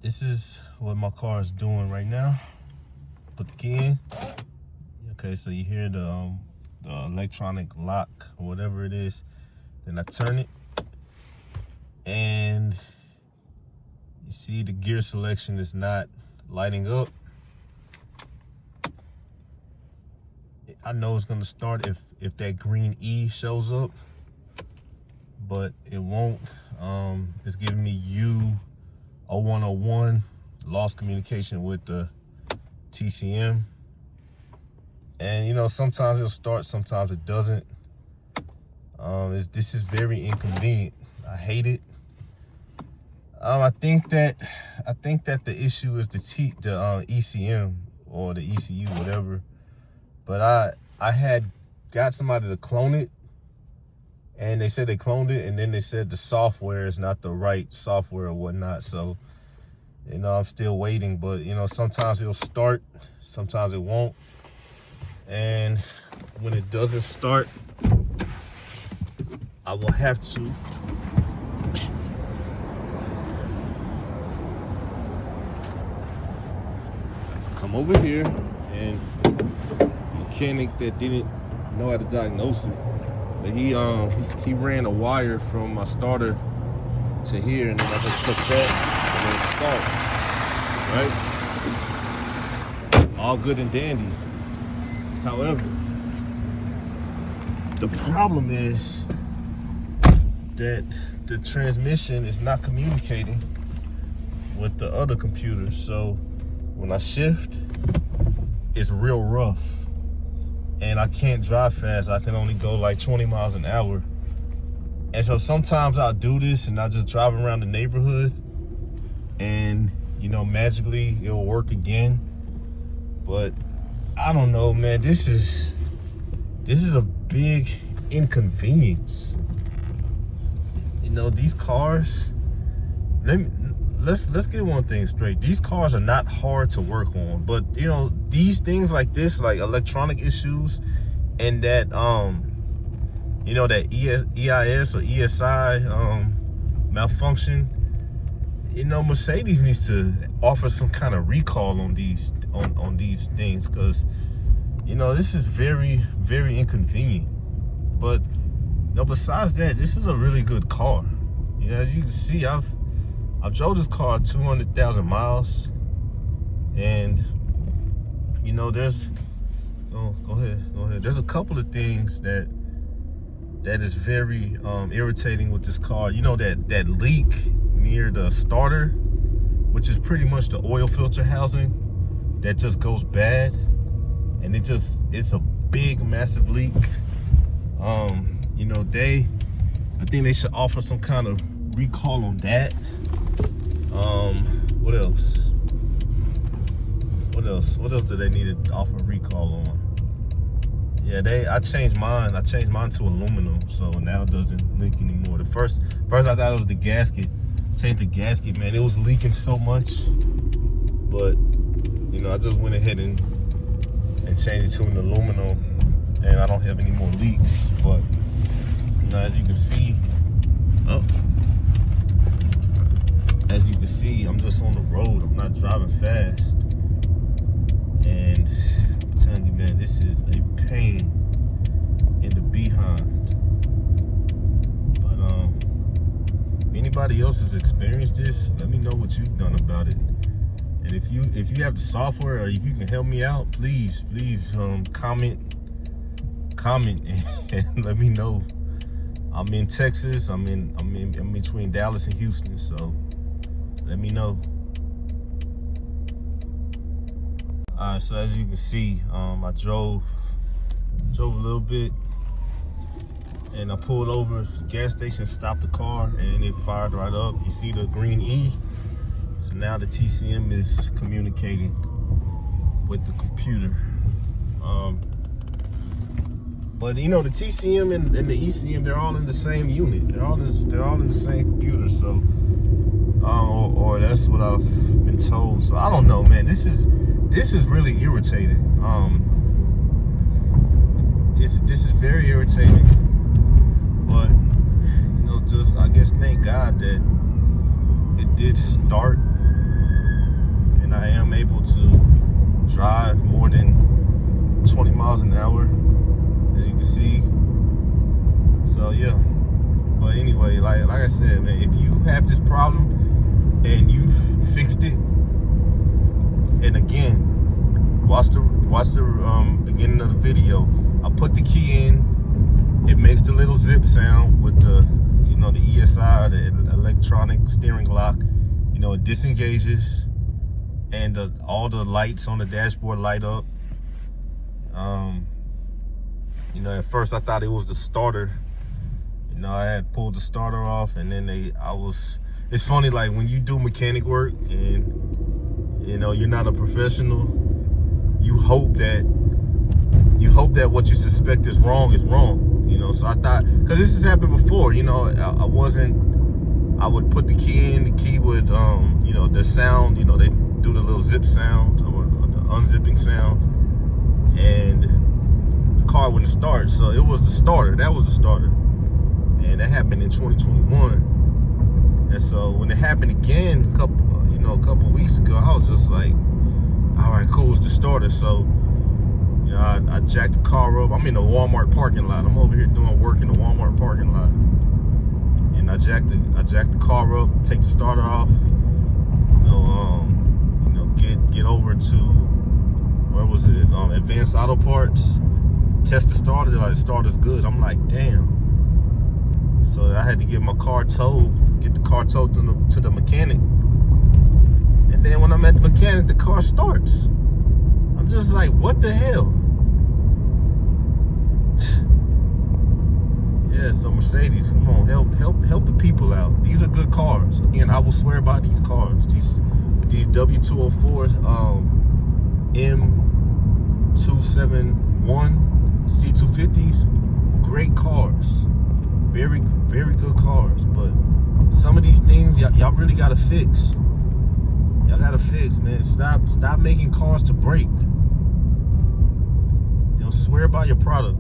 This is what my car is doing right now. Put the key in. Okay, so you hear the electronic lock or whatever it is. Then I turn it, and you see the gear selection is not lighting up. I know it's gonna start if that green E shows up, but it won't. It's giving me u0101, lost communication with the TCM. And you know, sometimes it'll start, sometimes it doesn't. This is very inconvenient. I hate it. I think that the issue is the ECM or the ECU, whatever. But I had got somebody to clone it, and they said they cloned it, and then they said the software is not the right software or whatnot. So, you know, I'm still waiting. But you know, sometimes it'll start, sometimes it won't. And when it doesn't start, I will have to come over here, and mechanic that didn't know how to diagnose it, but he ran a wire from my starter to here, and then I just took that and then start. Right? All good and dandy. However, the problem is that the transmission is not communicating with the other computer. So when I shift, it's real rough. And I can't drive fast. I can only go like 20 miles an hour. And so sometimes I'll do this and I'll just drive around the neighborhood and, you know, magically it'll work again. But I don't know, man. This is a big inconvenience. You know, these cars, let's get one thing straight. These cars are not hard to work on, but you know, these things like this, like electronic issues, and that you know, that EIS or ESI malfunction, you know, Mercedes needs to offer some kind of recall on these things, because you know, this is very, very inconvenient. But you know, besides that, this is a really good car. You know, as you can see, I've drove this car 200,000 miles, and you know, there's go ahead. There's a couple of things that is very irritating with this car. You know, that leak near the starter, which is pretty much the oil filter housing that just goes bad, and it's a big, massive leak. You know, I think they should offer some kind of recall on that. What else? What else do they need to offer recall on? Yeah, I changed mine to aluminum, so now it doesn't leak anymore. First I thought it was the gasket. Changed the gasket, man. It was leaking so much. But you know, I just went ahead and changed it to an aluminum, and I don't have any more leaks. But you know, as you can see, I'm just on the road. I'm not driving fast. And I'm telling you, man, this is a pain in the behind. But if anybody else has experienced this, let me know what you've done about it. And if you have the software, or if you can help me out, please comment and let me know. I'm in Texas. I'm between Dallas and Houston, so let me know. Alright, so as you can see, I drove a little bit, and I pulled over the gas station, stopped the car, and it fired right up. You see the green E. So now the TCM is communicating with the computer. But you know, the TCM and the ECM, they're all in the same unit. They're all in the same computer. So, or that's what I've been told. So I don't know, man. This is really irritating. This is very irritating. But you know, just I guess thank God that it did start. and I am able to drive more than 20 miles an hour, as you can see. So yeah, but anyway, like I said, man, if you have this problem and you fixed it, and again, watch the beginning of the video. I put the key in, it makes the little zip sound with the, you know, the ESI, the electronic steering lock. You know, it disengages, and all the lights on the dashboard light up. You know, at first I thought it was the starter. You know, I had pulled the starter off, and then it's funny, like when you do mechanic work and, you know, you're not a professional, you hope that what you suspect is wrong, you know. So I thought, because this has happened before, you know, I would put the key in, the key would, you know, the sound, you know, they do the little zip sound or the unzipping sound, and the car wouldn't start. So it was the starter, that was the starter. And that happened in 2021. And so when it happened again a couple weeks ago, I was just like, all right, cool, it's the starter. So, you know, I jacked the car up. I'm in the Walmart parking lot. I'm over here doing work in the Walmart parking lot. And I jacked the car up, take the starter off, get over to, where was it? Advanced Auto Parts. Test the starter, like, the starter's good. I'm like, damn. So I had to get the car towed to the mechanic. And then when I'm at the mechanic, the car starts. I'm just like, what the hell? Yeah, so Mercedes, come on, help the people out. These are good cars. Again, I will swear by these cars. These W204 M271 C250s, great cars. Very, very good cars. But some of these things y'all really gotta fix. Y'all gotta fix, man. Stop making cars to break. You know, swear by your product.